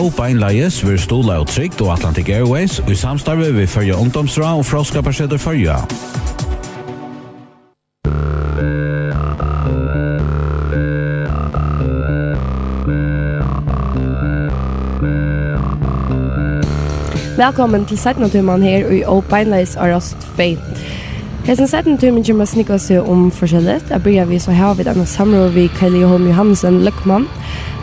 beinleiðis við Stola og Trygt og Atlantic Airways og i samstarfi við Føroya Ungdomsráð og Fróðskaparsetur Føroya. Velkommen til 17-tummeren her i beinleiðis Arost 2. Hesten 17-tummen kommer snikka seg om forskjellet. Jeg bryr vi så her ved denne samråd ved Kaili Holm Johansen Løkman.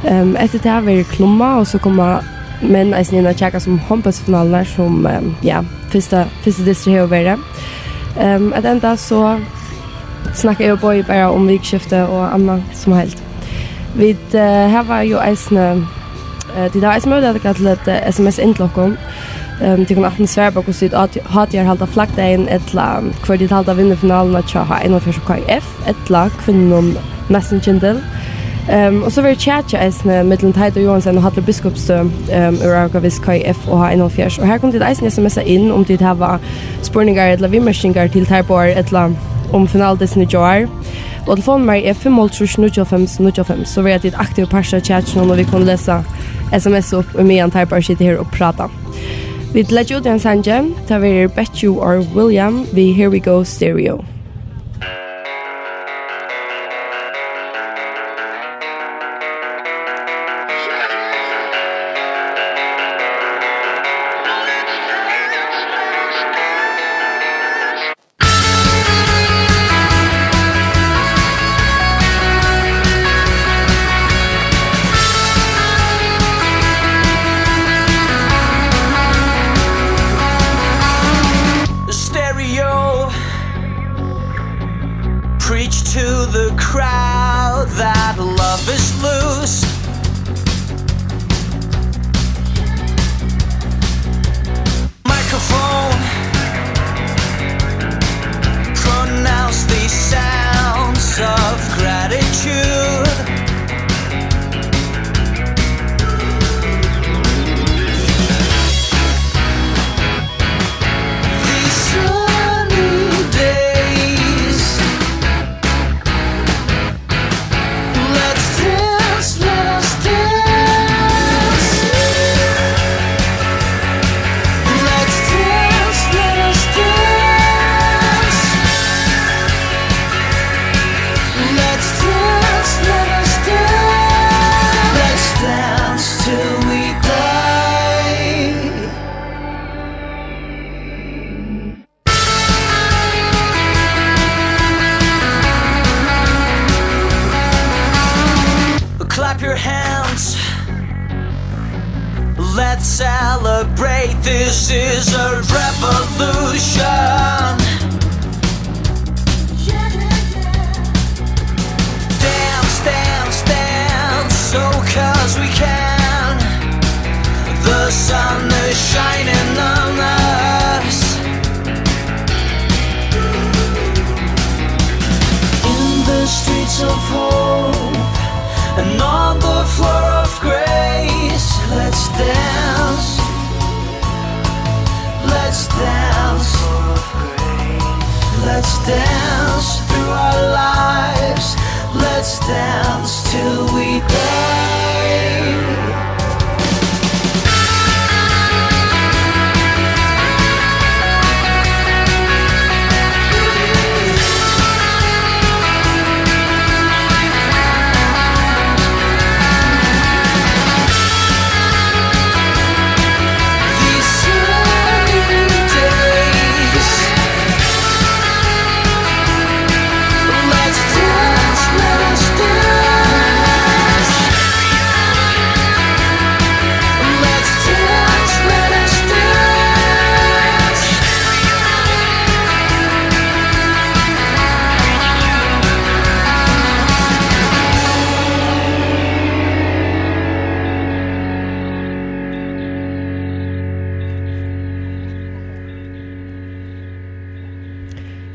Etter det har vi klumma, og så kommer menn eisen inn og tjekka som håndbøtsfinaler som, første distri her over det. At enda så snakker jeg jo bare om vikskiftet og annet som helst. Her var jo eisen, det var eisen mulighet til et sms inn til dere. De kunne 18 sverba og sitt at de har halda flaggdagen etla hver de halda vinnerfinalen at jeg har 41 KF etla kvinnen nesten kjendel. Og så var det tjatja eisne mellom Teit og Johansen og Hatle Biskopstø uraugavist KF og har 41. Og her kom de eisne smsa inn om de var spurningar etla vimmerskinger til Teipår etla om finaldisen i Joar. Og telefonnummer 503-95-95, så var det et aktivt parsa tjatja når vi kunne lese sms opp og medan Teipår sitter her og prata. Vi let ut en sanje, ta vi Bet You or William, vi Here We Go Stereo.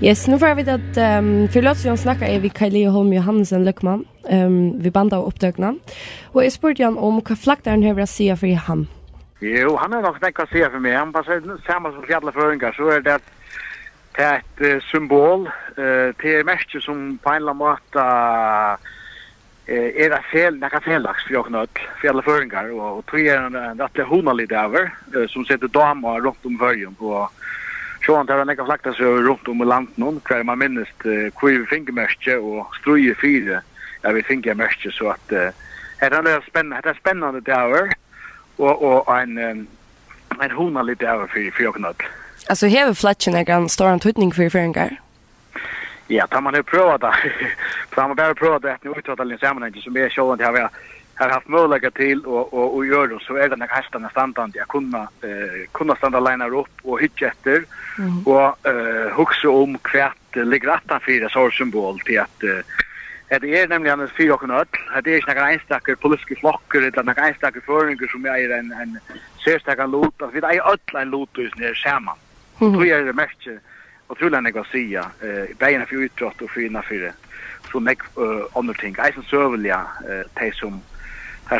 Yes, nu får vi att för låt oss snacka vi Kaili Holm Johansen Løkman vi banda och uppdökna. Och jag spurte han om vad flaggdagen har att säga för han. Jo, han är nog snacka säga för mig. Han passar samma som alla förringar så är det ett symbol till mest som på en måte det fel, det kan felax för jag knöt, för alla föringar och tror en rättlig honalig över som sitter damer runt om början på sjön där några flaktas runt om i landet någon kvar man minns kvar fingermärke och struje fyra jag vill fingermärke så att det är spännande över och en honalig över för jag knöt. Alltså häver flatchen är gan stor antydning för föringar. Ja, tar man nu pröva det. Tar man bara pröva det nu uttalar sammanhang som är så att jag har haft möjlighet till och gör det så är det när hästarna standande jag kunna stanna lina upp och hitta efter och huxa om kvärt ligger att för så symbol till att det är nämligen en fyra knöt. Det är några enstaka politiska flockar eller några enstaka föreningar som är en särskild lot. Vi är alla en lot när samman. Tror jag det mest otroligt jag säga bäna för utbrott och fina för det så mycket andra ting eisen sövliga de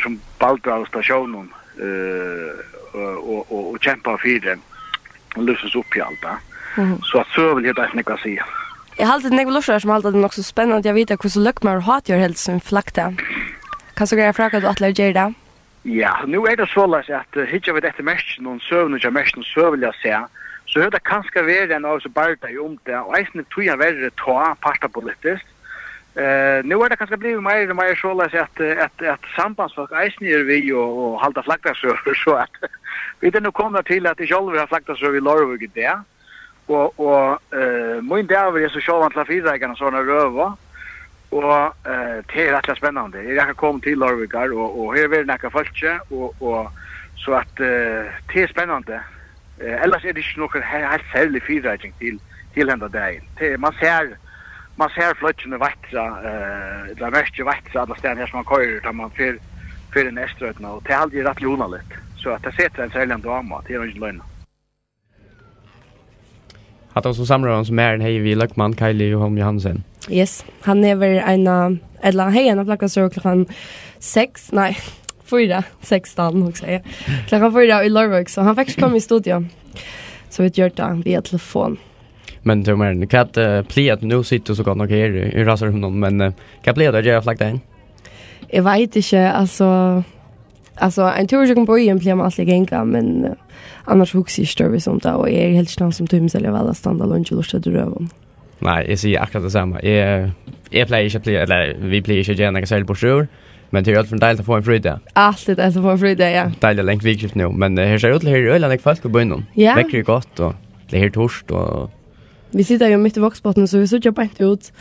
som baldrar stationen och kämpar för det och löses upp i allt så att sövlighet är inte att säga. Jag har alltid neglossar som alltid är också spännande jag vet hur så lökmar och hat gör helt som flakta. Kan så greja fråga du att lägga det? Ja, nu är det så att hittar vi detta mest någon sövning och mest sövliga säga så hör det kanske vara en också bara om det och eisen tror jag värre ta parta politiskt. Nu är det kanske blivit mer så att sambandsfolk eisen är vi och halta flaggasöver så att vi det nu kommer till att det själva har flaggasöver i Lorvig det och min där är så själva att fyraägarna såna röva och det är rätt spännande. Jag kan komma till Lorvig och här är några folk och så att det är spännande. Ellers är det ikke noe helt særlig fyrreiking til enda dagen. Man ser fløtjene vettra, det er mest vettra alle steder her som man kører, da man fyrer en estrøtene, og det er aldri rett lona litt. Så at det setter en særlig en dama, det er ikke løgnet. Att de som samlar som är hej vi Lökman Kylie och Holm Johansen. Yes, han är väl eller hej en plocka så klockan 6, nej. 4:16 också säga. Klockan 4 i Lorvik så han fick komma i studion. Så vi gör det via telefon. Men det men kan att nu sitter så gott nog här i rasarummet men kan plea det jag flagga in. Jag vet inte alltså en tur jag kan på igen plea allt gänga men annars huxar större som det och är helt snart som tum eller alla standard lunch och så dröm. Nej, jag ser akkurat detsamma. Jag plejer inte plea eller vi plejer inte gärna sälja på sjur. Men det är ju alltid dejligt att få en fridag. Alltid att få en fridag, ja. Dejligt längt vikskift nu. Men här ser ut här är öland folk på bönnen. Ja. Väcker ju gott och det är helt torst och... Vi sitter ju mitt i voxbotten så vi sitter ju bara inte ut.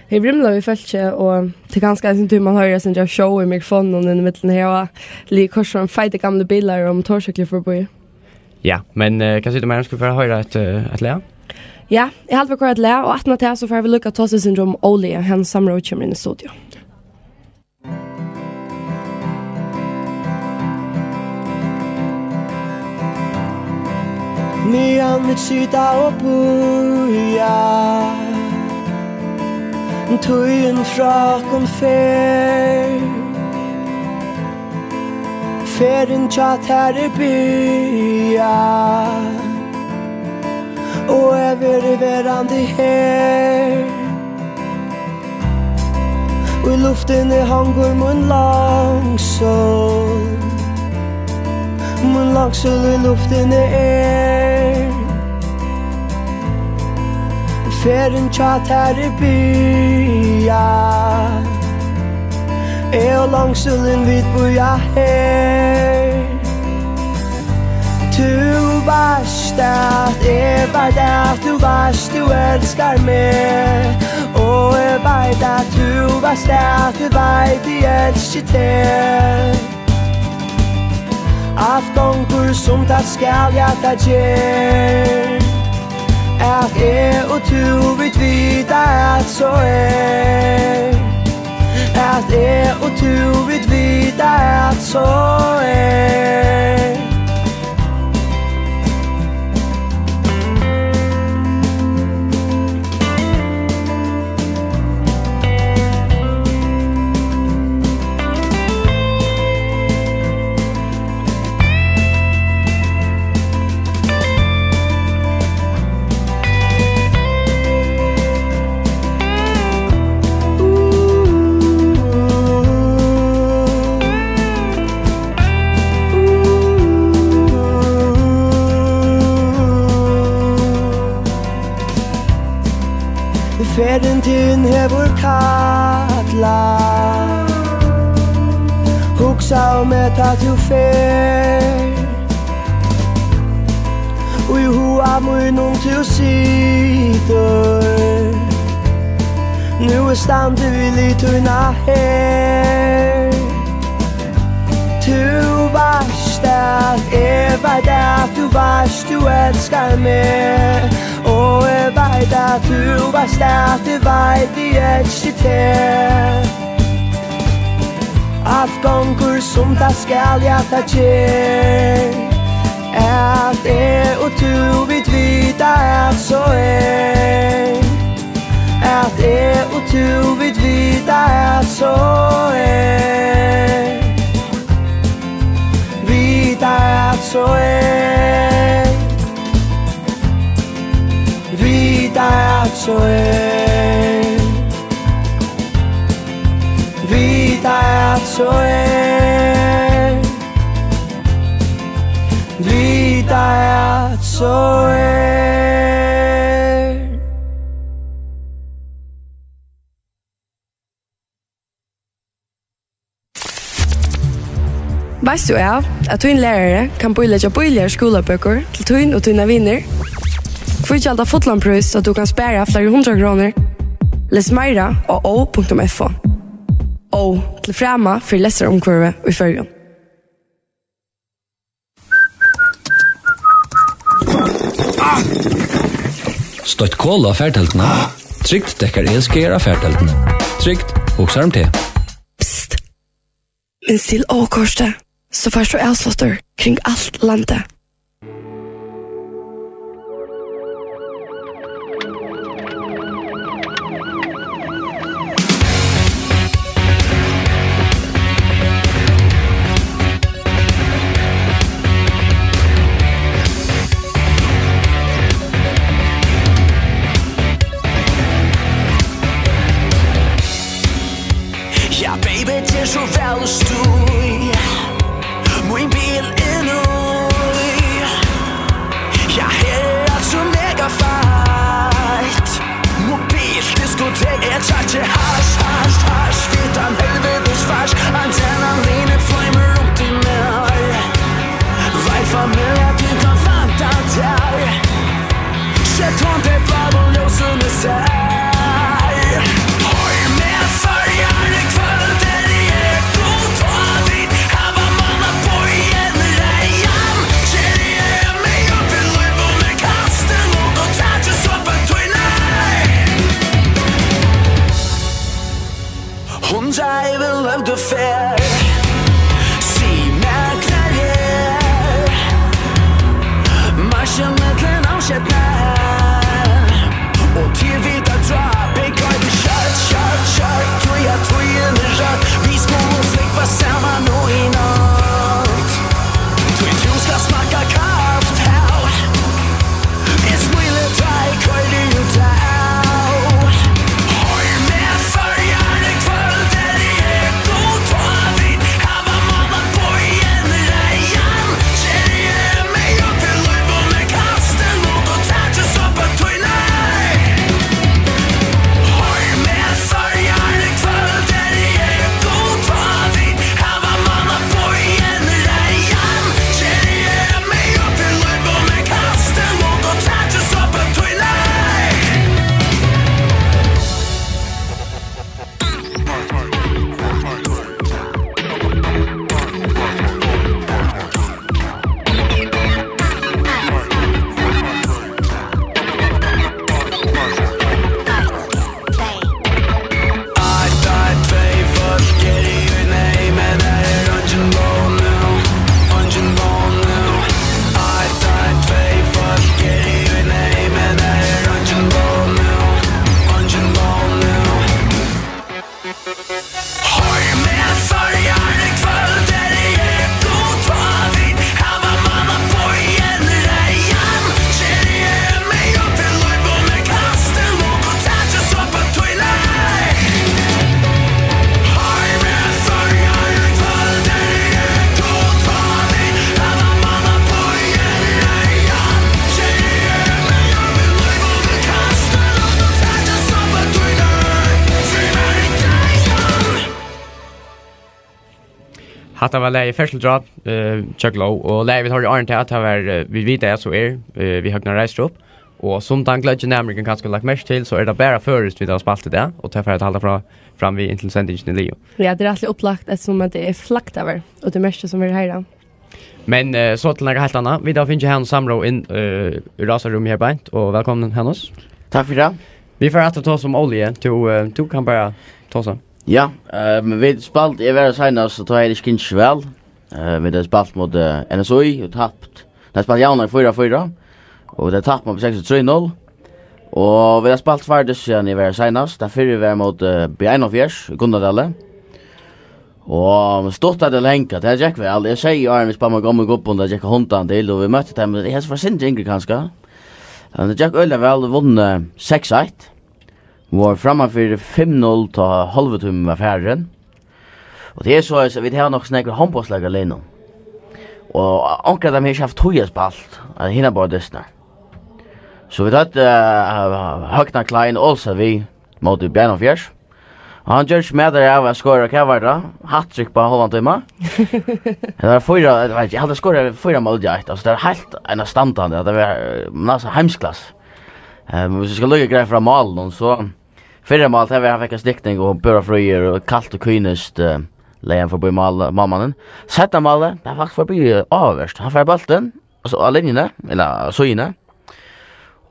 Vi vrimlar vi fältje och till ganska en tur man hör sin show i mikrofonen i mitten här och lite kors från fighta gamla bilar om torrcyklar förbi. Ja, men kan sitta med ska få höra ett lä? Ja, jag har för ett lä och att när så får vi lucka ta sig syndrom Olia han samråd kommer in i studio. Medan vi sitter och boja Tøyen fra kom Ferien tjatt her i bya Og jeg vil verande her Og i luften hangår mun langsål Mun langsål i luften Ferien tjatt her i bya og langsålen vid boja her Du varst at var det Du varst du elskar meg Og jeg vet at du varst at du vet jeg elsker til At gongur som tatt skal jeg ta gjer At jeg og du vet vita at så At jeg og du vet vita at så Ferden tin hevur kalla Hugsa med at du fer Ui hua munum tu sitter Nu standi vi lituna her Tu varst at veit at du varst du elskar meg Og veit at du varst at du veit I elskar te Alt gongur som ta skal ja ta kjer At og tu vid vita at så At og tu vid vita at så Vita at så Vita at så Vita at så Vita at så Veist du at din lærere kan bøylegge bøyligere skolebøker til tøyn og tøyne vinner? Får ikke alt av fotlandprøys så du kan spære flere 100 kroner. Les meira og o.fo. O til fremme for leseromkurve i førgen. Støtt kål av færteltene. Trygt dekker elsker av færteltene. Trygt og sarm til. Psst. Men still åkorste, så først du avslåster kring alt landet. Så vel stod Min bil Ja, her så mega fight Mobil, diskotek tager til hash Fitan helvedes fars Antennan linet flamer rundt I mig Veit familie, du kan fanta der Sett hånd til blad og låsende seg Har med fargjerne kveld I will love the fair See meg kvar Marsjen med den avskjedne Og til vita drap Jeg går til kjørt Tøyen rødt Vi skal flippa sammen nå I natt Du skal smaka kraft her Jeg smiler deg Kvar du ut Har med fargjerne kveld Hatta var läge färseldrap Chucklow och läge vi har ju till att var vi vet att så vi har kunnat resa upp och som tanke lägger närmare kanske lagt mest till så det bara först vi har spalt det och ta för att hålla fram vi inte sändningen i Leo. Ja, det alltid upplagt som att det flakt över och det mesta som är här. Men så till något helt annat. Vi då finns ju här samråd in i rasarrum här bänt och välkommen Hannes. Tack för det. Vi får att ta oss om olje du kan bara ta oss. Ja, vi spalt i våra senast så tar jag det skins väl. Vi har spalt mot NSOI och tappt. Det spalt Jauna 4-4 och det tappt mot 6-3-0. Och vi har spalt färdigt sen i våra senast. Där fyrir vi mot beinleiðis i Gundadalle. Och stått det länge, det gick väl. Jag säger Arne, vi spammar gamla gruppen, det gick hundan till och vi mötte dem. Det är så för sent yngre kanske. Det gick öle väl, vann 6-1. Vi var framme för 5-0 till halvtum med färden. Och det är så att vi har nog snägra handbollslägare alene. Och ankar dem har haft tojaspalt, att hinna bara dessna. Så vi hade Högna Klein också vi mot beinleiðis. Han gör med där av att skora kavarda, hattrick på halvan timme. Det var fyra, jag hade skorat 4 mål direkt. Alltså det är helt en standande, det var nästan hemsklass. Vi ska lägga grejer från mål så 4 mål där vi har fick stickning och börja fröjer och kallt och kynest lägen förbi mammanen. Sätta målet, det var faktiskt förbi överst. Han får bollen och så linjerna eller så inne.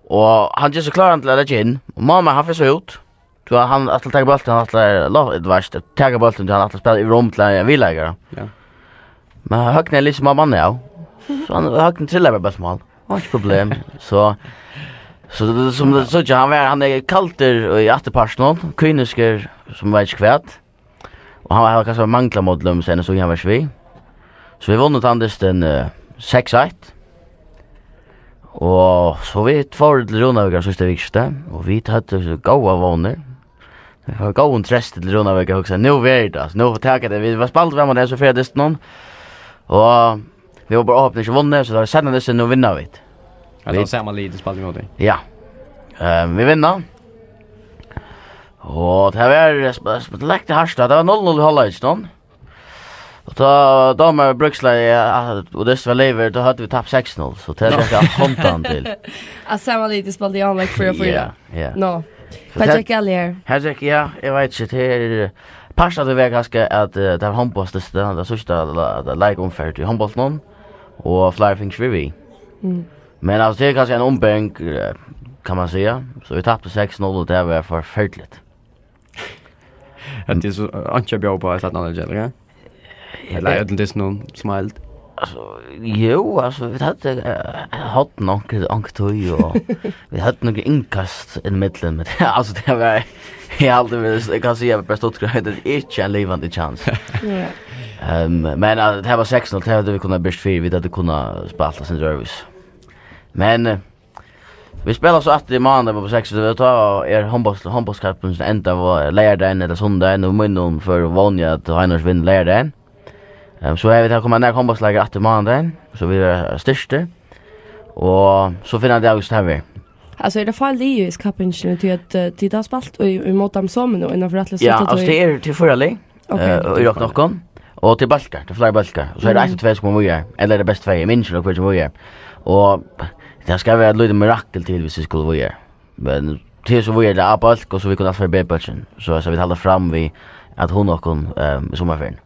Och han gör så klart att lägga in. Och mamma han får så ut. Så han att ta bollen han att värst ta bollen han att spela i rum till villager. Ja. Men Högna liksom mamma nu. Så han Högna trillar bara smal. Inget problem. Så som så han är kalter i åtteparten kynisker som var inte kvärt. Och han har kanske mangla mot dem sen så han var svi. Så vi vann tandest den 6-1. Och så vi två till Ronavägar sista vikste och vi hade så goda vanor. Vi har gå intresse till Ronavägar också. Nu vet det. Nu får ta det. Vi var spalt fram och det så fredest någon. Och vi var bara öppna och vunnit så då sen det nu vinner vi. Alltså samma lite spalt mot dig. Ja. Vi vinner. Och det var läckte harsta. Det var 0-0 i halvlek någon. Och då med Bruksla och det var lever då hade vi tapp 6-0 så det är kontant till. Alltså samma lite spalt jag like 4-4. Ja. No. Patrick Allier. Patrick ja, jag vet inte det passar det väl ganska att det var handbolls det sista like omfärd i handbolls någon och flying things vi. Men alltså det är ganska en ombänk kan man säga. Så vi tappade 6-0 och det var förfärligt. Det är så ancha bjå på att någon gäller. Eller är det inte någon smilt? Alltså jo, alltså vi hade hatt något och vi hade några inkast i mitten med det. Alltså det var jag alltid kan säga på Stuttgart det är inte en levande chans. Men det här var 6-0 det hade vi kunnat bäst för vi hade kunnat spela sin service. Men vi spelar så att i månaden på 6 så vi tar handbollscupen ända var lördagen eller söndagen och minnen för vanliga att Heiners vinner lördagen. Så är vi där kommer när handbollsläger att i månaden så vi är största och så finner det just här vi. Alltså är det fall det ju i skapen till att titta spalt och i mot dem som nu innan för att ja, alltså det är till förlig. Och i någon och till balkar, till flera balkar. Så är det 1-2 som vi gör eller det bästa för minst och vad vi gör. Och det ska vara lite mirakel till hvis vi skulle vara. Men till så var det apalk och så vi kunde få B-patchen. Så vi håller fram vi att hon och i sommarferien.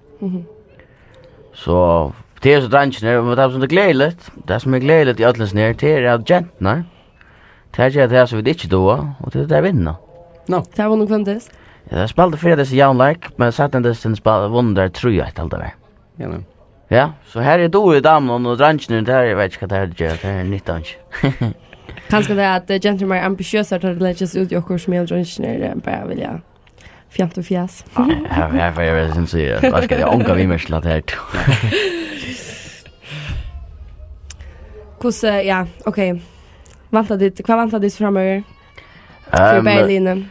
Så det är så dränchen men det är som det glädligt. Det som är glädligt i ödlens ner det är att gentnar. Det är det så vi inte då och det är där vinner. No. Det var nog kvantes. Ja, jag spelade för det så Jaunlik men satt det sen spelade vunder tror jag allt det var. Ja. Ja, så här är då i damen och dränchen där jag vet inte vad det är. Det är 19. Kanske det att gentlemen är ambitiösa att lägga ut och kurs med dränchen bara vill jag fjant och fjäs. Ja, för jag vet inte så. Vad ska jag ånka vi med slat här. Kus ja, okej. Vad väntar det framöver? För Berlin.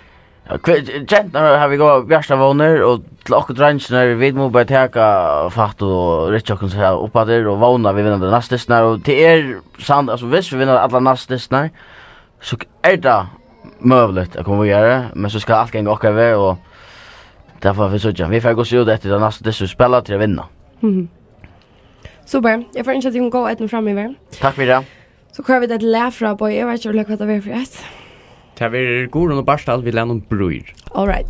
Gentnar har vi gå värsta våner och och dränchen vi må bara ta fatt och rätt och så här uppe där och våna vi vinner nästa snär och det är sant alltså visst vi vinner alla nästa snär så är det möjligt att komma vidare men så ska allt gå och över och därför vi så vi får gå så ut efter det nästa det så spela till att vinna. Super, jag får inte att du gå ett fram i världen. Tack för det. Så kör vi det lä fra boy, jag vet inte vad det är för ett. Det blir Gorun och Barstal vi lämnar bror. All right.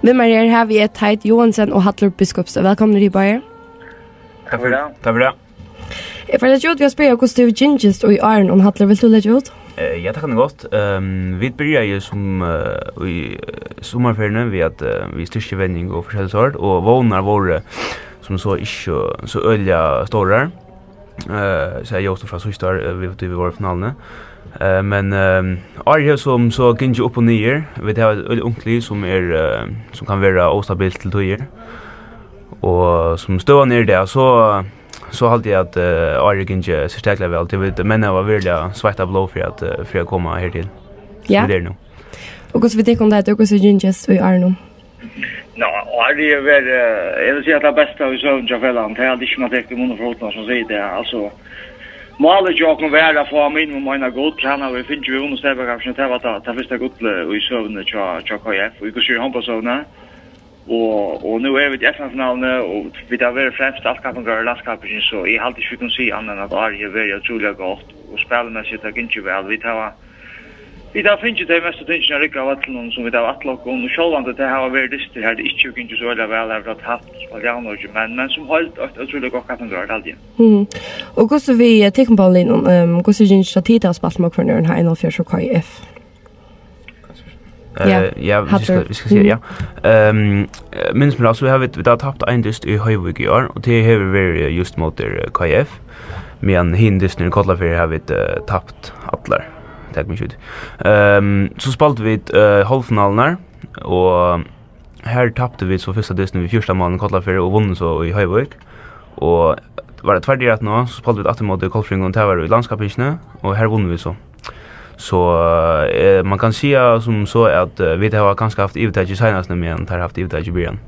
Med mig har vi Teit Johansen och Hattler Biskops. Välkomna till Bayer. Tack för det. Tack för det. Jag får lägga ut, jag spelar hur du gingest och i Arn om Hattler. Vill du lägga ut? Ja, det kan det gott. Vi börjar ju som i sommarferien vid att vi styrker vändning och forskjellig sort och vånar våra som så inte så ölja stora. Så jag just från sista vi var finalerna. Men Arje som så kan ju upp och ner. Vi har ett ungli som som kan vara ostabilt till tojer. Och som står ner där så hade jag att Arje kan ju stäckla väl till men det var väldigt svarta blå för att komma här till. Ja. Det nu. Och så vi tar om det att också gingest i Arn. Arje är väl jag vill säga att det bästa vi så Javelan. Det är aldrig som att det är monofrotna som säger det alltså. Målet jag kan vara för minimum mina god kan vi finns ju understäva kanske det var att första god i sövnen cha KF vi går ju hoppas så när och nu är vi i FN-finalen och vi där är främst allkapen går lastkapen så I alltid vi kan se annan att Arje är otroligt gott och spelmässigt det kan ju väl vi där finns det mest attention att rycka av någon som vi där attlock och självant det har varit det här det inte kan ju så väl att haft men som hållt otroligt gott kapen går alltid. Och så vi tekenbollen så gynns det tid att spela med kvarnaren här i 04 KF. Ja, vi ska se, ja. Minns mig alltså, vi har tappat en dyst i Höjvik i år, och det har vi just mot KF. Men hindisten i Kollafyr har vi tappat allar. Tack mycket ut. Så spalte vi halvfinalen här, och här tappade vi så första dysten vid första målen i Kollafyr och vunnit så i Höjvik. Och var det tvärdirat nu, så spalte vi 18 mot Kollafyr och tävlar i landskapspisne, och här vunnit vi så. Så man kan säga som så att vi har ganska haft ivtag i senaste, men har haft ivtag i början.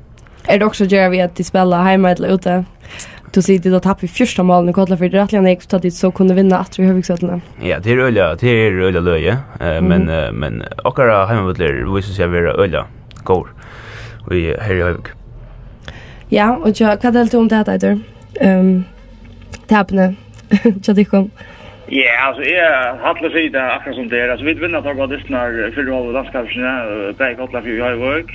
Det också gör vi att de spelar hemma eller ute? Du säger att de tappade första målen i Kollafyr, det är rättligen inte att de så kunde vinna att vi Höviksötterna. Ja, det är öliga löje, men åkara hemmavittler visar sig vara öliga går här i Hövik. Ja, och vad är det om det här där? Tappene, tjadikon. Ja, alltså jag hade sig där akkurat som det. Alltså vi vinner tar bara distnar för håll landskapsna på Kollafyr i Hövik.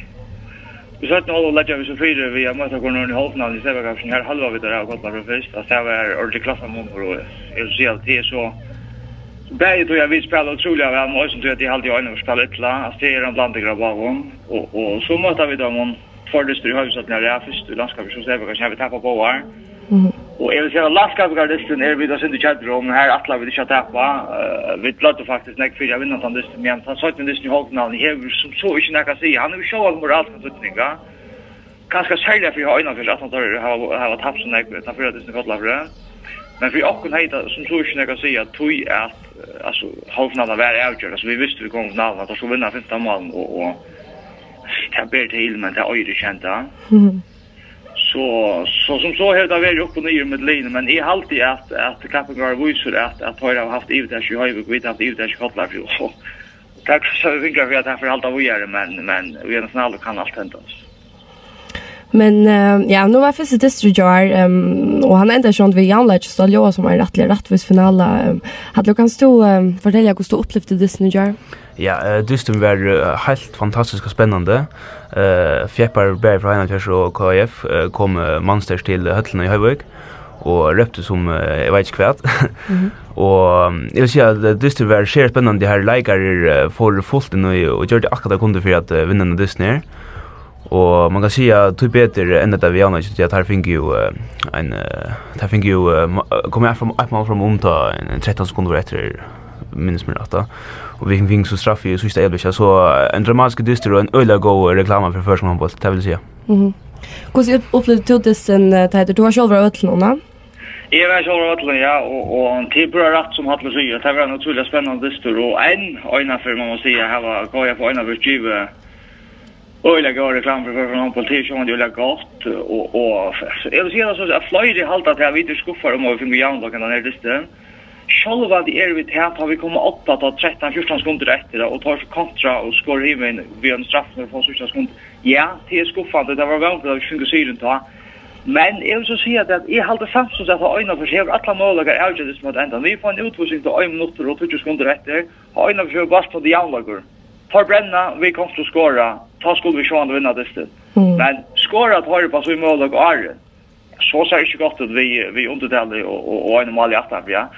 Vi satt nog lägga vi så fyra vi har mött går någon i halvfinalen i Sevakapsen här halva vi där av Kollafyr först. Alltså det var ordentligt klassa mål och jag ser att det är så bättre tror jag vi spelar otroligt väl med som tror att det alltid har en spel ett lag. Alltså det är en blandning av bakom och så möter vi dem för distnar i Hövik när det är först i landskapet så Sevakapsen vi tappar på här. Och jag vill säga landskapsgardisten är vi då synd i chatten här atla vi inte tappa. Vi låter faktiskt näck för jag vinner den disten men han sa att den disten i halvfinalen är som så inte näka sig. Han är ju så allmoral kan sätta. Kanske sälja för jag innan för att han har tappat så näck för att disten kolla för det. Men för jag kunde heta som så inte näka sig att tog att alltså halvfinalen var avgjord så vi visste vi kom finalen att så vinna 15 mål och tappar till men det är ju kända. Så som så har det varit upp och ner med linjen men är alltid att Kappingar visar att har haft ivtag i Höjvik och vi har haft ivtag i Kollafyr. Tack så vi tänker vi att det för allt av göra men vi är snälla kan allt hända oss. Men ja, nu var första distriktjar och han ända sånt vi anlägger stall jag som är rättvis för alla. Hade du kan stå fortälja hur du upplevde distriktjar? Ja, dysten var helt fantastiskt och spännande. Fjeppar Berg från Heinafjärs och KF kom mansters till Hötterna i Höjvik och röpte som jag vet inte kvart. Och jag vill säga att dysten var så spännande. De här läkare får fullt in och gör det akkurat det kunde för att vinna den dysten. Och man kan säga att det är bättre än att vi annars tycker att här finns ju kommer jag från omta en 13 sekunder efter minns mig rätt. Och vi fick så straff i sista elviska så en dramatisk dyster och en öliga god reklam för första handboll, det vill säga. Hur upplevde du disten Teitur? Du har själv varit ötlen, Jag var själv ötlen, ja, och till bra rätt som hade säga. Det var en otroligt spännande dyster och en för man måste säga här var går jag på en av utgiva öliga god reklam för första handboll till som det öliga gott och jag vill säga så att flyger det halt att jag vet skuffar om vi fick järnlag den här dysten. Själva det är vi till har vi kommit 8 till 13-14 sekunder efter och tar för kontra och skår hiven vid en straff för 14 sekunder. Ja, det är skuffande. Det var väl att vi fick se runt då. Men jag vill så säga att jag hade samtidigt att ha ögonen för sig alla möjliga avgörelser mot ändan. Vi får en utvisning till 1 minut och 20 sekunder efter. Ha ögonen för sig bast på de järnlager. Tar bränna, vi kommer att skåra. Ta skulle vi se om vinna det. Men skåra tar det på så i möjliga och arren. Så ser det inte gott ut vi underdelar och en mål i attan, ja.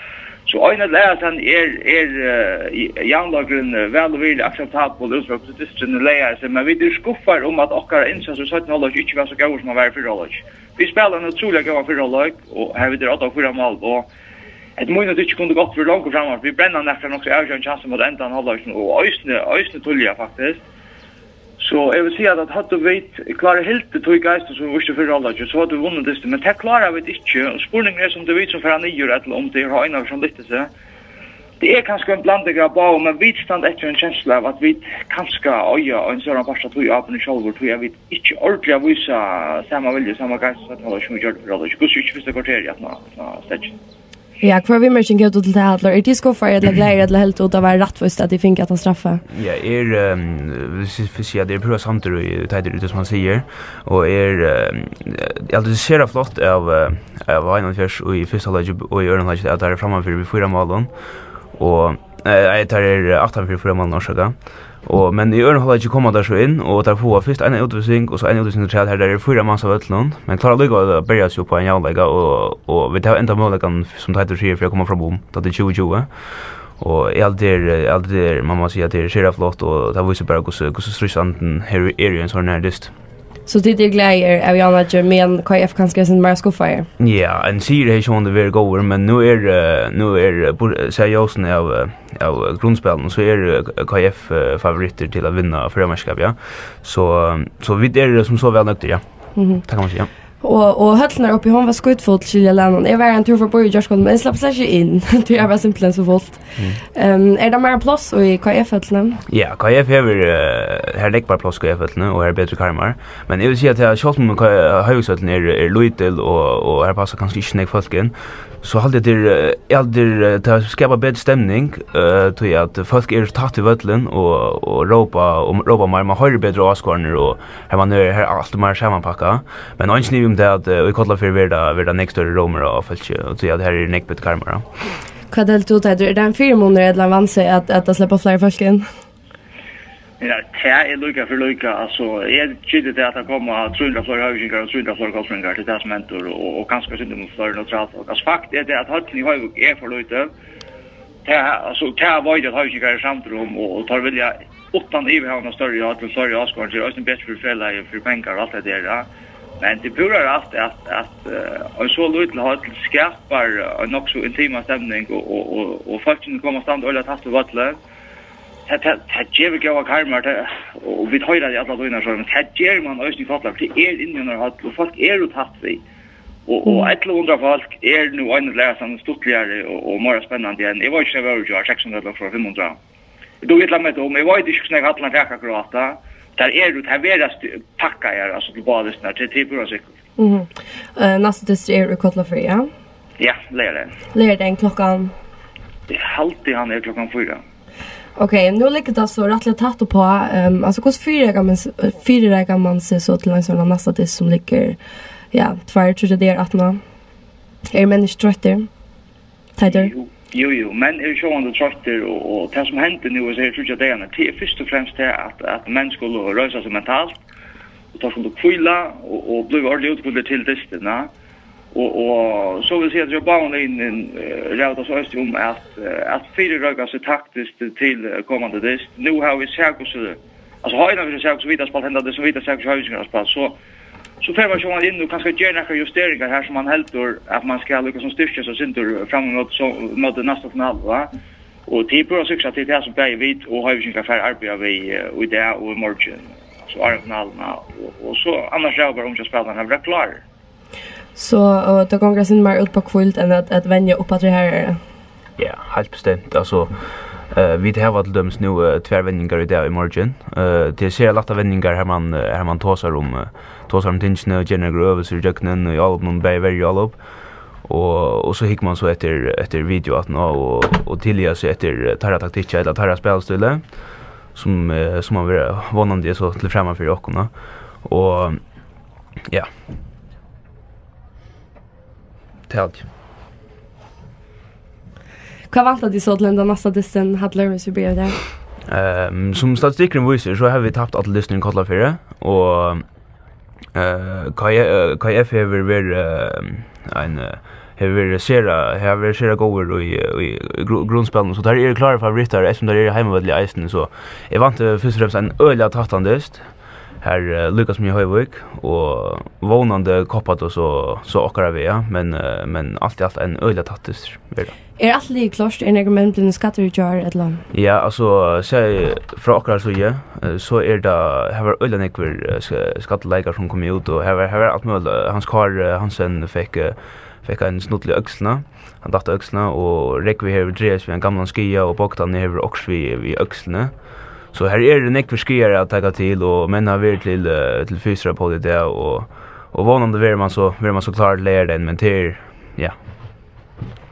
Så en läsaren är järnlagren väl och vill acceptabel utför på distrikten läser men vi skuffar om att åkara insatser så att hållet inte var så god som man var förra året. Vi spelar en otroligt god förra året och här vid det 8-4 mål och ett minut inte kunde gått för långt framåt. Vi bränner nästan också avgörande chansen mot ändan hållet och ösne tulliga faktiskt. Så jag vill säga att hade vi klarar helt det tog geist som visste för alla så hade vi vunnit det men det klarar vi inte och spårningen är som det vet som för han gör att om det har en av som lite så det är kanske en blandning av bra men vi stand efter en känsla av att vi kanske oja en sån pasta tog upp i shoulder tror jag vet inte ordentligt visa samma vilja samma geist så att hålla som gör för alla så skulle ju första kvarter att nå Ja, kvar vi märker inte till det här. Det ska för eller glädje eller helt ut av att rättvist att de fick att han straffa. Ja, vi ser det är bra samtidigt i Teitur det som man säger och det ser flott av Heinafjärs och i första halvlek och i andra halvlek att det är framför vid 4 mål och det är 8 för 4 mål norska. Och men i andra halvlek kommer där så in och där får först en utvisning och så en utvisning till här där är 4 massa ötlund men klarar det att börja sig på en jävla och vi tar ända målet kan som Teitur säger för att komma fram om att det är 2020 Och alltid man måste säga att det är skärra flott och det visar bara hur stressanden här är ju en sån här dist. Så det är glädjer av Janager men KF kanske sen mer skuffa er. Ja, en ser det ju very goer men nu är seriosen av grundspelen så är KF favoriter till att vinna förmästerskap ja. Så vi är som så väl nöjda ja. Det kan man säga. Och höllnar uppe hon var skutfullt skilja länen. Jag var en tur för i Jorskål men jag slapp sig in. Det är bara simpelt så fullt. Är det mer plats i KF-höllnen? Ja, KF här lägger bara plats KF-höllnen och här bättre karmar. Men jag vill säga att jag kört med högshöllnen är lojtel och här passar kanske inte snäck folk in. Så hade det skapa bättre stämning till att folk är tatt i vötlen och ropa mer man hör bättre avskårner och här allt mer sammanpacka men han sniv det att vi kollar för verda next större romer och folk och till att här är neckbet karmar. Vad det då är det en 4 månader eller vad säger att släppa fler folk in? Ja, det är lika för lika. Alltså, jag tycker det att det kommer 300 fler höjningar och 300 fler kostningar till det som mentor och kanske synd om fler neutralt. Alltså, fakt är det att höjningen i höjning är för lite. Alltså, det är vad det höjningar i samtrum och tar vilja utan överhavna större till större avskåren till östen bättre för fälla för pengar och allt det där. Men det purar allt att en så lite har till skapar en också intima stämning och faktiskt kommer stand och att ha vattnet. Det ger vi gå karmar och vi höjda det alla dögnar så men det ger man ösning fattar till innan har och folk är ut hatt vi och 100 folk är nu en läsande stortligare och mer spännande än det var ju över jag 600 för 500. Då vet jag med om jag var inte snägg att man täcka gråta där är det här värst packa är alltså till badisnar till typ och så. Nästa det är kolla för ja. Ja, lär den klockan. Det alltid han är klockan 4. Okej, nu ligger det så rättligt tatt på alltså hur fyra kan man se så till en sån nästa det som ligger ja, 2-3 där att man är människor trötter. Tider. Jo, men är ju under trötter och det som händer nu är tror jag det är först och främst det att män skulle röra sig mentalt och ta skulle kvilla och bli ordentligt utbildade till testerna. Och så vill säga att jag bara in rätta så öst om att fyra röka sig taktiskt till kommande test. Nu har vi säkert så alltså har jag inte säkert så vidare spalt hända det så vidare säkert höjningar spalt så får man ju in och kanske göra några justeringar här som man heldur att man ska lyckas som styrka så synter framåt så mot nästa final va. Och typer och success till det som blir vid och höjningar för arbeta vi och det och morgon så är finalerna och så annars är bara om jag spelar den här klar. Så då går det mer ut på kvällt än att vänja upp att det här. Ja, helt bestämt. Alltså vi har varit döms nu tvärvändningar idag i morgon. Det ser lätta vändningar här man tåsar om tingsna och generella övelser i jöknen och i album bäver all upp. Och så hickar man så efter video att och tillgör sig efter tarra taktik eller tarra spelstil som man vill vanande så till framan för ockorna. Och ja. Tälj. Vad väntar de så till den nästa disten hade vi så blir där. Som statistiken visar så har vi tappat alla lyssningar kolla för det och KF har varit sera goer i grundspelen så där är det klara favoriter eftersom där är hemmaväl i isen så jag vant först och främst en öliga tattandest här Lucas med Höjvik och vånande koppat och så åker vi ja men allt en öliga tattest är allt lika klart en argument blir skatterjar eller ja alltså säg från åker så är det här var öliga nekver skattelägare som kom ut och här allt möjligt hans kar Hansen fick en snuttlig öxlarna. Han datte öxlarna och räcker vi här drejas vid en gammal skia och baktan över också vid öxlarna. Så här är det nekver skier att ta till och män har varit till fysra på det där och vanande vill man så klart lära den men till ja.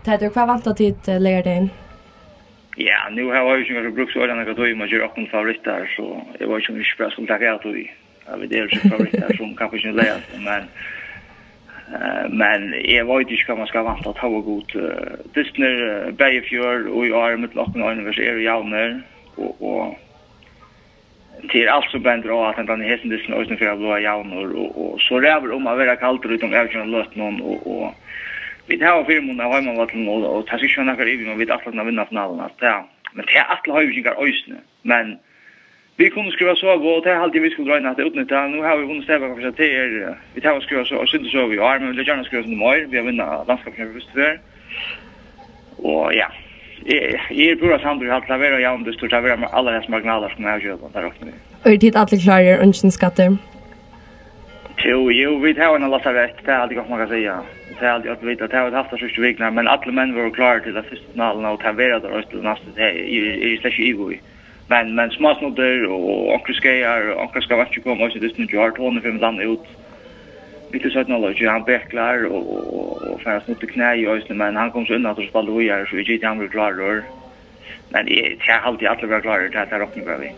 Det är vad väntar till lära den. Ja, nu har jag ju några bruksordnar att då man gör också en favoriter så det var ju inte spel som tackar att vi. Ja, vi delar ju favoriter som kanske inte lära men jag vet inte vad man ska vänta att ha god Disney Bayfjord och jag är med locken och universitet i Jauner och till allt som bänder att den hesten Disney och för blåa Jauner och så räver om att vara kallt utom jag kan lösa någon och vi tar fyra månader av hemmavallen och tar sig sjön några iving och vi attlar vinna finalen att ja. Men det är attla höjningar ösne. Men vi kunde skriva så och det är alltid vi skulle dra in att utnyttja. Nu har vi vunnit stäva för att det är vi tar och skriva så och syns så vi har men vill gärna skriva som mer. Vi har vunnit landskapet först för. Och ja. Jag borde samtidigt att det vara jämnt stort att vara med alla dessa marginaler som jag gör där uppe. Och det är alltid klarar ungen skatter. Jo, vi tar en lassa rätt. Det är alltid gott man kan säga. Det är alltid att vita. Det har haft det första veckan, men alla män var klara till att första finalen och ta vara där och till nästa. Det är slash ego. Men småsnodder och onkelskar och onkel ska vart komma och så det nu har 205 land ut. Vi tog sånt något han bäcklar och för att snutta knä i ösnen men han kom så undan att spela då gör så vi gick han vill klara. Men det är alltid alla var klara det här rockning vi.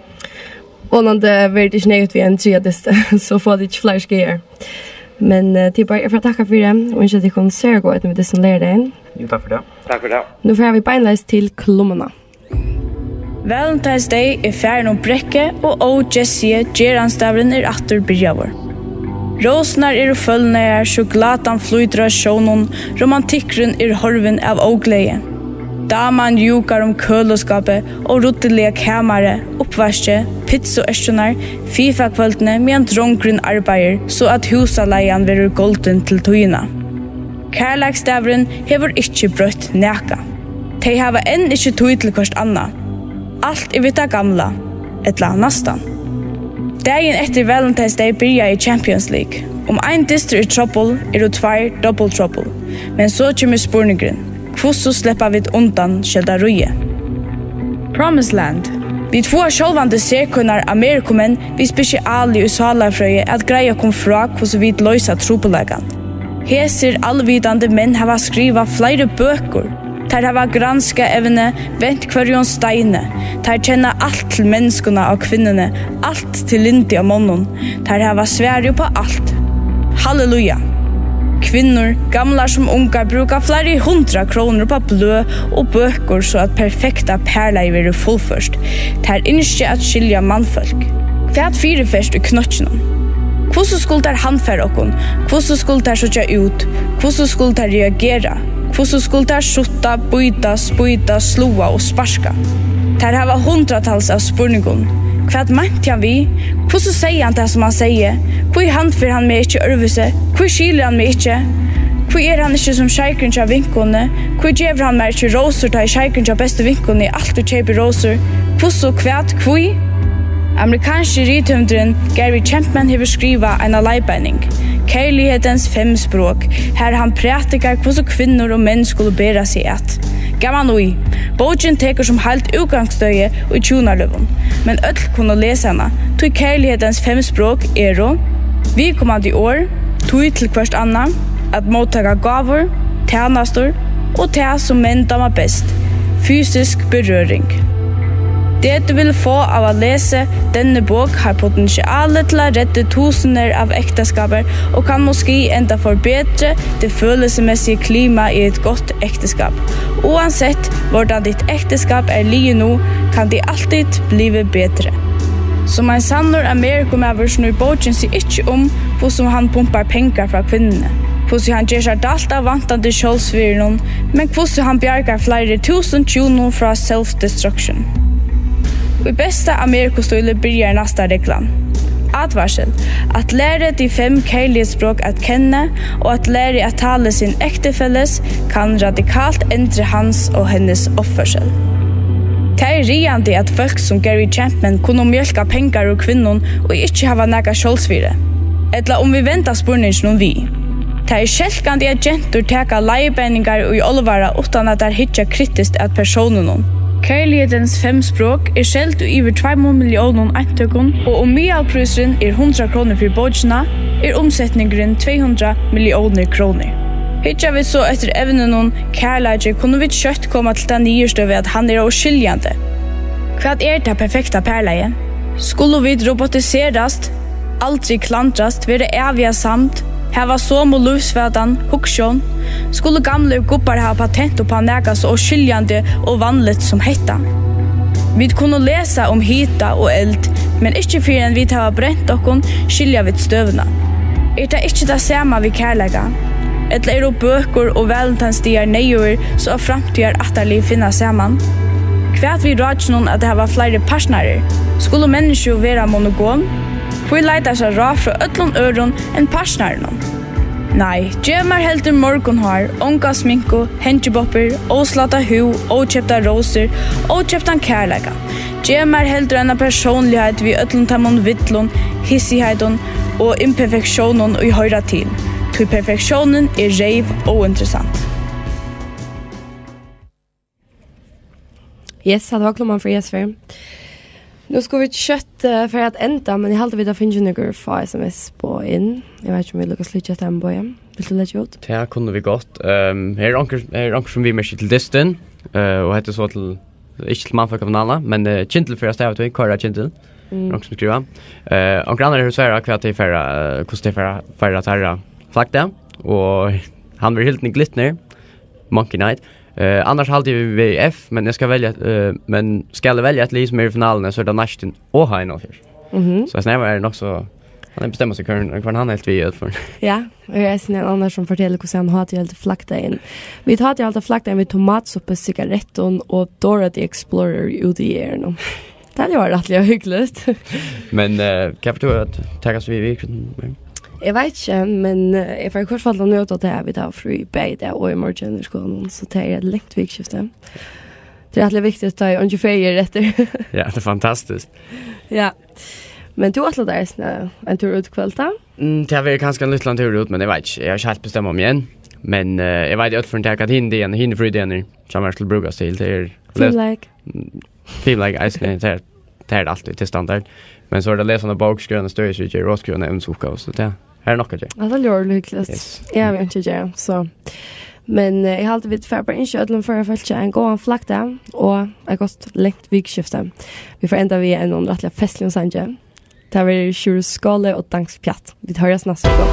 Och när det blir det snägt vi en tredje så får det inte fler skeer. Men till bara för att tacka för det och inte till konsert gå med det som lärde en. Jo, tack för det. Tack för det. Nu får vi beinleiðis till Klummorna. Valentine's Day er færn og brekke, og Jessie Geranstavren er atter byrjavur. Rosnar er følner, sjokolatan flyter av sjånen, romantikkren er horven av ågleie. Daman jukar køloskapet og rottelige kamare, oppvaske, pizzo-esjonar, FIFA-kvøltene med en drongren arbeider, så at husaleian verer golden til tøyina. Kærlekstavren hever ikkje brøtt næka. De hava enn ikkje tøy til kost anna. Allt är vita gamla, etla nastan. Dagen efter Valentine's Day börjar i Champions League. Om ein dister i trouble är det 2 double trouble. Men så kommer spurningen. Hvorfor släpper vi undan skjelda røye? Promised Land. Vi två självande sekunder amerikomen vi speciali i salafrøye at greia kom fra hvordan vi løysa tropeleggan. Heser allvidande menn hava skriva flere bøker. Tar hava granska evne, vent kvarjon steine. Tar kjenna allt til menneskene og kvinnene, allt til linti av månen. Tar hava sverige på allt. Halleluja! Kvinnor, gamla som ungar, brukar flere 100 kroner på blø og bøker så at perfekta perleiver er fullførst. Tar innskje at skilja mannfolk. Hva fire først i knotjenen? Hvordan skulle der handfære okkon? Hvordan skulle der sutja ut? Hvordan skulle der reagera? Hvordan skulle der sutta, byta, spyta, slua og sparska? Der hava hundratals av spurningon. Hva meint han vi? Hvordan sier han det som han sier? Hvor handfyr han meg ikke ørvise? Hvor skiler han meg ikke? Hvor han ikke som sjeikren til vinkone? Hvor gjever han meg ikke roser til sjeikren til beste vinkone? Alt du kjøper roser. Hvordan hvor? Amerikanske rithøvndren Gary Chapman hever skriva en leibeining. Kærlighetens 5 språk. Her han pratikar hvordan kvinner og menn skulle bæra seg at. Gammal ui. Bogen teker som helt utgangsstøye og i tjonarløven. Men øll kunne lese henne. Tog kærlighetens 5 språk vi kommande i år, tog til hverst anna, at mottaga gaver, tjenastor og det som menn damer best. Fysisk berøring. Det du vil få av å lese denne bok har potensialet til å redde tusener av ekteskaper og kan måske enda forbedre det følelsesmessige klima i et godt ekteskap. Uansett hvordan ditt ekteskap lige nå, kan det alltid blive bedre. Som en sannor amerikomaver snur boken seg ikke hvordan han pumpar penger fra kvinnene. Hvordan han gjør seg dalt av vantande kjølsviren, men hvordan han bjergar flere 1000 tjoner fra self-destruction. I bästa amerikostyle börjar nästa reklam. Advarsel. Att lära de 5 kärleksspråk att känna och att lära att tala sin äktefälles kan radikalt ändra hans och hennes offersel. Det är riande att folk som Gary Chapman kunde mjölka pengar ur kvinnon och inte hava näga kjolsvire. Eller om vi väntar spurningen om vi. Det är självkande att gentor täka leibeiningar i olvara utan att det hittar kritiskt att personen. Kærlighetens 5 språk skjelt over 2 millioner eintøkken, og om mialprisen 100 kroner for bodjene, omsetningen 200 millioner kroner. Hittar vi så etter evnen kærlighet kunne vi kjøtt komme til den nyeste ved at han oskiljande. Hva det perfekta perleie? Skulle vi robotiserast, aldri klantrast, være evige samt, hava som og livsvedan, huksjon, skulle gamle gubbar ha patent på næga så skiljande og vanligt som hetta. Vi kunne lesa om hita og eld, men ikke fyrir enn vi hava brent okkon, skilja vi støvna. Det ikke det samme vi kærlega. Eller er det bøker og valentinsdagar nøyere så er framtida atterlig finna saman? Kvært vi råd noen at det var flere partnerer? Skulle mennesker være monogam? Hvor leiter seg ra fra øtlån øron enn partneren? Nei, gjemmer heldur morgonhar, onka sminko, hengjebopper, åslata hu, åkjepta roser, åkjepta kærleika. Gjemmer heldur enn personlighet vi øtlån tammon vittlån, hissigheten og imperfeksjonen og høyra til. Til perfeksjonen er reiv og interessant. Yes, det var klomman for Jesper. Nu ska vi kött för att ända, men jag håller vid att finna några för sms på in. Jag vet inte om vi lyckas lycka till en boja. Vill du lägga ut? Det kunde vi gott. Här är anker som vi märker till distan. Och heter så till, inte till manfolk av en annan, men Kintel för att stäva till, Kara Kintel. Anker som skriver. Anker annan är hur svära kvart i förra, kostar förra tarra flagda. Och han var helt glittner. Monkey Night. Annars halde vi F, men jag ska välja ett liv som är i finalen så är det nästan Åhain av Så jag snävar är nog så han bestämmer sig kvar han helt vid för. Ja, och jag är en annan som fortäller hur han har till helt flakta in. Vi tar till allt flakta in med tomatsuppe, cigaretton och Dora the Explorer ut i er. Det hade varit rätt hyggligt. Men kan du att tagas vi Jag vet inte, men jag får i hvert fall nødt til at vi tar fri beide og i morgen i skolen, så det er et lengt vikskifte. Det er alltid viktigt att ta en 24 etter. Ja, det är fantastiskt. Ja, men du har alltid där en tur ut kvälta? Det har varit ganska en liten tur ut, men jag vet inte. Jag har inte helt bestämt om igen. Men jag vet inte för att hinna fridenen som är till brukas till. Feel like ice, det är alltid till standard. Men så är det läsande boksgröna stöjsvitjer, råsgröna ämnesopgave, så det här är något att göra. Ja, det gör det lyckligt. Yes. Jag vet inte göra, så. Men jag har alltid vid färbar inködlen för att följa en gång flakta och ett gott längt vikskifte. Vi får ända vid en rättliga festlig och sanje. Det här är tjurskåle och dankspjatt. Vi hörs nästa gång.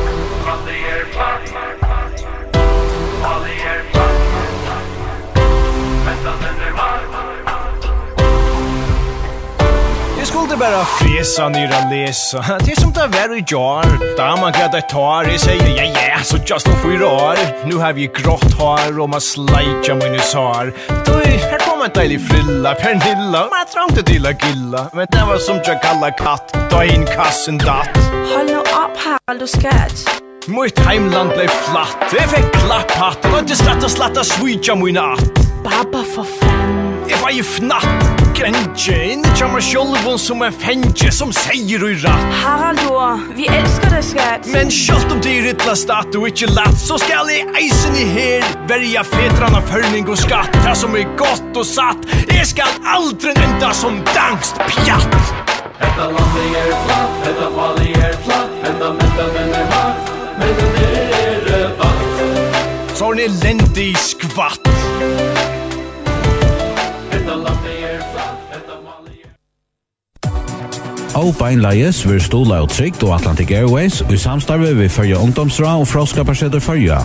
Skulle bara fresa nyra lesa. Det är som det var i jar. Där man grädde tar i säger ja, så just nog 4 år. Nu har vi grått hår och man slajtja minus hår. Då här kommer en dejlig frilla, Pernilla. Man trångte till att gilla. Men det var som jag kallar katt. Då in kassen datt. Håll nu upp här, du skät. Mitt heimland blev flatt. Jag fick klapphatt. Och inte slatta switcha min natt. Babba för fan. Jag var ju fnatt. Grenje, inte kommer självon som en fänge som säger i ratt. Hallå, vi älskar det skatt. Men självt om det är rittla stat och inte latt så ska jag eisen i her välja fetrarna förning och skatt. Det som är gott och satt, det ska aldrig ända som dankst pjatt. Etta landet är flatt, etta fallet är flatt, etta mätten är hatt, men den är fatt. Så är ni ländig skvatt. Beinleiðis við stóla og trygt og Atlantic Airways og samstarvi við Føroya Ungdomsráð og Fróðskaparsetur Føroya.